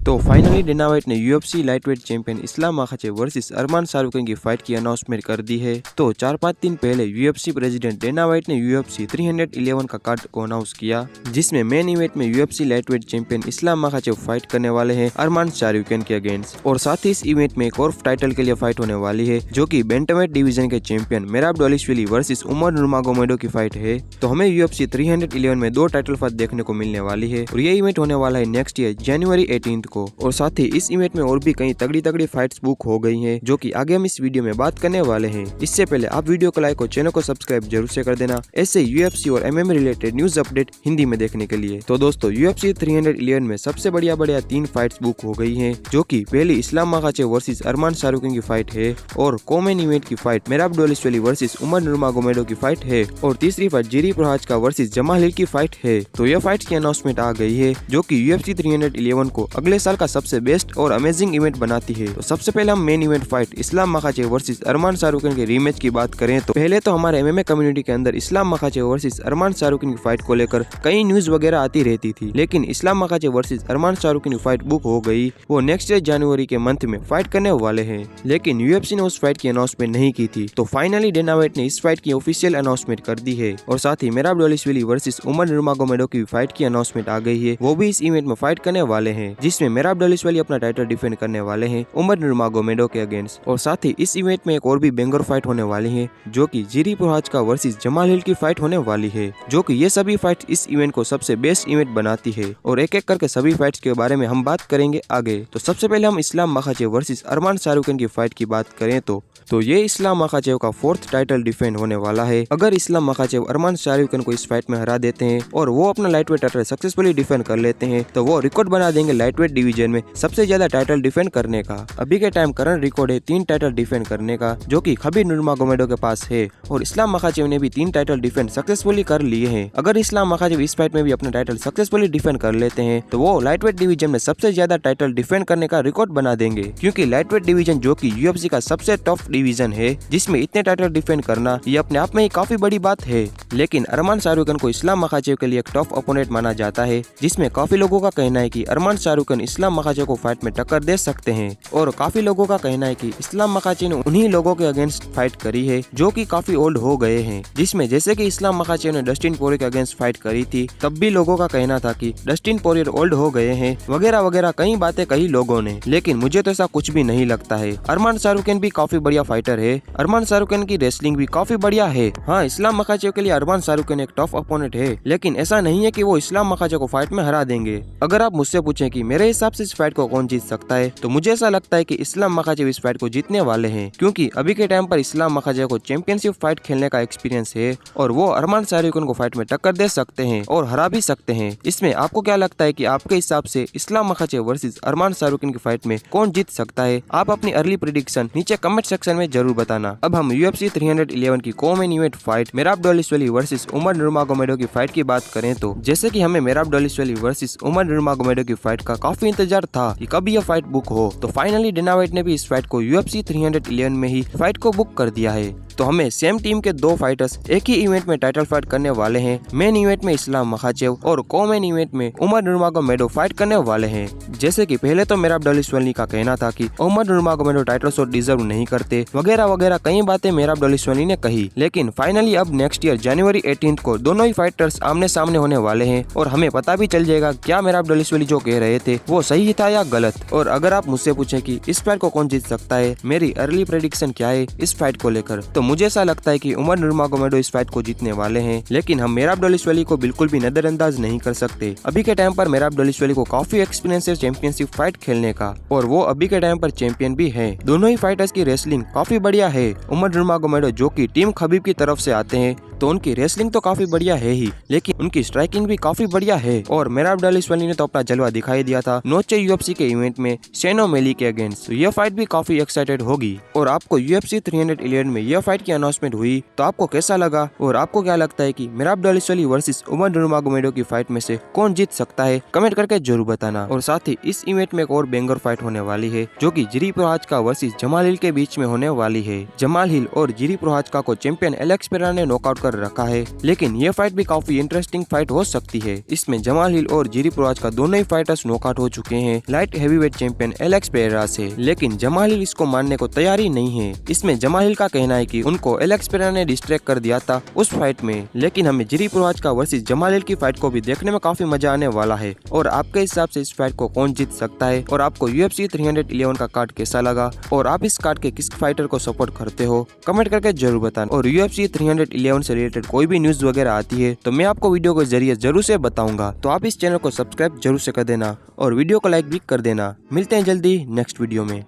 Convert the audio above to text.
तो finally Dana White ने UFC lightweight champion Islam Makhachev versus Arman Tsarukyan की fight की अनाउंसमेंट कर दी है। तो 4-5 दिन पहले यूएफसी प्रेसिडेंट डेना व्हाइट ने यूएफसी 311 का कार्ड को अनाउंस किया, जिसमें मेन इवेंट में UFC lightweight champion Islam Makhachev fight करने वाले हैं अरमान शाहरुख के अगेंस्ट। और साथ ही इस इवेंट में एक और टाइटल के लिए फाइट होने वाली है, जो की बैंटमवेट डिवीजन के champion मेराब Dvalishvili versus Umar Nurmagomedov की फाइट है। तो हमें यूएफसी 311 में 2 टाइटल फाइट देखने को मिलने वाली है और ये इवेंट होने वाला है नेक्स्ट ईयर जनवरी 18 को। और साथ ही इस इवेंट में और भी कई तगड़ी फाइट्स बुक हो गई हैं, जो कि आगे हम इस वीडियो में बात करने वाले हैं। इससे पहले आप वीडियो को लाइक और चैनल को सब्सक्राइब जरूर से कर देना, ऐसे यूएफसी और MMA related news update Hindi में देखने के लिए। तो दोस्तों यूएफसी 311 में सबसे बढ़िया 3 फाइट्स बुक हो गई हैं, जो कि पहली इस्लाम माखाचेव वर्सेस अरमान शाहरुख की फाइट है, और कॉमन इवेंट की fight Merab Dvalishvili versus Umar Nurmagomedov की फाइट है, और तीसरी फाइट जिरी प्रोहाचका वर्सेस जमाल हिल की फाइट है। तो यह फाइट की अनाउंसमेंट आ गई है, जो कि यूएफसी 311 को अगले साल का सबसे बेस्ट और अमेजिंग इवेंट बनाती है। तो सबसे पहले हम main event fight Islam Makhachev versus Arman Tsarukyan के रीमैच की बात करें तो पहले तो हमारे एमएमए कम्युनिटी के अंदर इस्लाम माखाचेव वर्सेस अरमान शाहरुख की फाइट को लेकर कई न्यूज वगैरह आती रहती थी, लेकिन इस्लाम माखाचेव वर्सेस अरमान शाहरुख की फाइट बुक हो गई। वो नेक्स्ट ईयर जनवरी के मंथ में फाइट करने वाले हैं, लेकिन यूएफसी ने उस फाइट की अनाउंसमेंट नहीं की थी। तो फाइनली डेना व्हाइट ने इस फाइट की ऑफिशियल अनाउंसमेंट कर दी है, और साथ ही मेराब दौलेश्वली वर्सेस उमर नुरमागोमेडोव की फाइट की अनाउंसमेंट आ गई है। वो भी इस इवेंट में फाइट करने वाले हैं, जिसमें मेराब दौलेश्वली अपना टाइटल डिफेंड करने वाले हैं उमर नुरमागोमेडोव के अगेंस्ट। और साथ ही इस इवेंट में एक और भी बेंगर फाइट होने वाली है, जो कि जिरी प्रोहाचका वर्सेस जमाल हिल की फाइट होने वाली है, जो कि ये सभी फाइट इस इवेंट को सबसे बेस्ट इवेंट बनाती है। और एक एक करके सभी फाइट्स के बारे में हम बात करेंगे आगे। तो सबसे पहले हम इस्लाम माखाचेव वर्सेस अरमान शाहरुख की फाइट की बात करें तो ये इस्लाम माखाचेव का 4th टाइटल डिफेंड होने वाला है। अगर इस्लाम माखाचेव अरमान शाहरुख को इस फाइट में हरा देते हैं और वो अपना लाइटवेट टाइटल सक्सेसफुली डिफेंड कर लेते हैं, तो वो रिकॉर्ड बना देंगे लाइटवेट डिवीजन में सबसे ज्यादा टाइटल डिफेंड करने का। अभी के टाइम करंट रिकॉर्ड है 3 टाइटल डिफेंड करने का, जो कि खबीब नुरमागोमेडोव के पास है, और इस्लाम माखाचेव ने भी 3 टाइटल डिफेंड सक्सेसफुली कर लिए हैं। अगर इस्लाम माखाचेव इस फाइट में भी अपना टाइटल सक्सेसफुली डिफेंड कर लेते हैं, तो वो लाइटवेट डिवीजन में सबसे ज्यादा टाइटल डिफेंड करने का रिकॉर्ड बना देंगे, क्योंकि लाइटवेट डिवीजन जो कि यूएफसी का सबसे टफ डिवीजन है, जिसमें इतने टाइटल डिफेंड करना ये अपने आप में ही काफी बड़ी बात है। लेकिन अरमान शाहरुख को इस्लाम माखाचेव के लिए एक टफ ओपोनेंट माना जाता है, जिसमें काफी लोगों का कहना है कि अरमान शाहरुख इस्लाम माखाचेव को फाइट में टक्कर दे सकते हैं, और काफी लोगों का कहना है कि इस्लाम माखाचेव ने उन्हीं लोगों के अगेंस्ट फाइट करी है जो कि काफी ओल्ड हो गए हैं, जिसमें जैसे कि इस्लाम माखाचेव ने डस्टिन पोरियर के अगेंस्ट फाइट करी थी, तब भी लोगों का कहना था कि डस्टिन पोरियर ओल्ड हो गए हैं, वगैरह वगैरह कई बातें कही लोगों ने। लेकिन मुझे तो ऐसा कुछ भी नहीं लगता है। अरमान शाहरुख भी काफी बढ़िया फाइटर है, अरमान शाहरुख की रेसलिंग भी काफी बढ़िया है। हाँ, इस्लाम माखाचेव के लिए अरमान शाहरुख एक टफ अपोनेंट है, लेकिन ऐसा नहीं है कि वो इस्लाम माखाचेव को फाइट में हरा देंगे। अगर आप मुझसे पूछें कि मेरे हिसाब से इस फाइट को कौन जीत सकता है, तो मुझे ऐसा लगता है कि इस्लाम माखाचेव इस फाइट को जीतने वाले हैं, क्योंकि अभी के टाइम पर इस्लाम माखाचेव को चैंपियनशिप फाइट खेलने का एक्सपीरियंस है, और वो अरमान शाहरुख को फाइट में टक्कर दे सकते हैं और हरा भी सकते हैं। इसमें आपको क्या लगता है कि आपके हिसाब से Islam Makhachev versus Arman Tsarukyan की फाइट में कौन जीत सकता है? आप अपनी अर्ली प्रेडिक्शन नीचे कमेंट सेक्शन में जरूर बताना। अब हम यूएफसी 311 की common event fight Merab Dvalishvili versus Umar Nurmagomedov की फाइट की बात करें तो जैसे कि हमें मेराब दौलेश्वली वर्सेस उमर नुरमागोमेडोव की फाइट का काफी इंतजार था कि कब यह फाइट बुक हो, तो फाइनली डेना व्हाइट ने भी इस फाइट को यूएफसी 311 में ही फाइट को बुक कर दिया है। तो हमें सेम टीम के 2 फाइटर्स एक ही इवेंट में टाइटल फाइट करने वाले हैं। मेन इवेंट में इस्लाम माखाचेव और कॉमन इवेंट में उमर नुरमागोमेडोव फाइट करने वाले हैं। जैसे कि पहले तो मेराब दौलेश्वली का कहना था कि उमर नुरमागोमेडोव टाइटल शॉट डिजर्व नहीं करते, वगैरह वगैरह कई बातें मेराब दौलेश्वली ने कही, लेकिन फाइनली अब नेक्स्ट ईयर जनवरी 18 को दोनों ही फाइटर्स आमने सामने होने वाले हैं, और हमें पता भी चल जाएगा क्या मेराब दौलेश्वली जो कह रहे थे वो सही था या गलत। और अगर आप मुझसे पूछे कि इस फाइट को कौन जीत सकता है, मेरी अर्ली प्रेडिक्शन क्या है इस फाइट को लेकर, तो मुझे ऐसा लगता है कि उमर नुरमागोमेडोव इस फाइट को जीतने वाले हैं। लेकिन हम मेराब दौलेश्वली को बिल्कुल भी नजरअंदाज नहीं कर सकते। अभी के टाइम पर मेराब दौलेश्वली को काफी एक्सपीरियंस है चैंपियनशिप फाइट खेलने का, और वो अभी के टाइम पर चैंपियन भी है। दोनों ही फाइटर्स की रेसलिंग काफी बढ़िया है। उमर नुरमागोमेडोव जो की टीम खबीब की तरफ से आते हैं, तो उनकी रेसलिंग तो काफी बढ़िया है ही, लेकिन उनकी स्ट्राइकिंग भी काफी बढ़िया है। और मेराब दौलेश्वली ने तो अपना जलवा दिखाई दिया था नोचे यूएफसी के इवेंट में शेन ओमेली के अगेंस्ट, तो यह फाइट भी काफी एक्साइटेड होगी। और आपको यूएफसी 311 में यह फाइट की अनाउंसमेंट हुई तो आपको कैसा लगा, और आपको क्या लगता है कि मेराब दौलेश्वली वर्सेस उमर नुरमागोमेडोव की फाइट में से कौन जीत सकता है? कमेंट करके जरूर बताना। और साथ ही इस इवेंट में एक और बेंगर फाइट होने वाली है, जो कि जिरी प्रोहाचका वर्सेस जमाल हिल के बीच में होने वाली है। जमाल हिल और जिरी प्रोहाचका को चैंपियन एलेक्स पेरेरा ने नॉकआउट कर रखा है, लेकिन यह फाइट भी काफी इंटरेस्टिंग फाइट हो सकती है। इसमें जमाल हिल और जिरी प्रोहाचका दोनों ही फाइटर्स नॉकआउट हो चुके हैं light heavyweight champion Alex Pereira से, लेकिन जमाल हिल इसको मानने को तैयार ही नहीं है। इसमें जमाल हिल का कहना है कि उनको एलेक्स पेरेरा ने डिस्ट्रैक्ट कर दिया था उस फाइट में, लेकिन हमें जिरी पुरवाच वर्सेस जमाल हिल की फाइट को भी देखने में काफी मजा आने वाला है। और आपके हिसाब से इस फाइट को कौन जीत सकता है, और आपको UFC 311 का कार्ड कैसा लगा, और आप इस कार्ड के किस फाइटर को सपोर्ट करते हो, कमेंट करके जरूर बताना। और UFC 311 से रिलेटेड कोई भी न्यूज वगैरह आती है तो मैं आपको वीडियो के जरिए जरूर से बताऊंगा। तो आप इस चैनल को सब्सक्राइब जरूर से कर देना और वीडियो को लाइक भी कर देना। मिलते हैं जल्दी नेक्स्ट वीडियो में।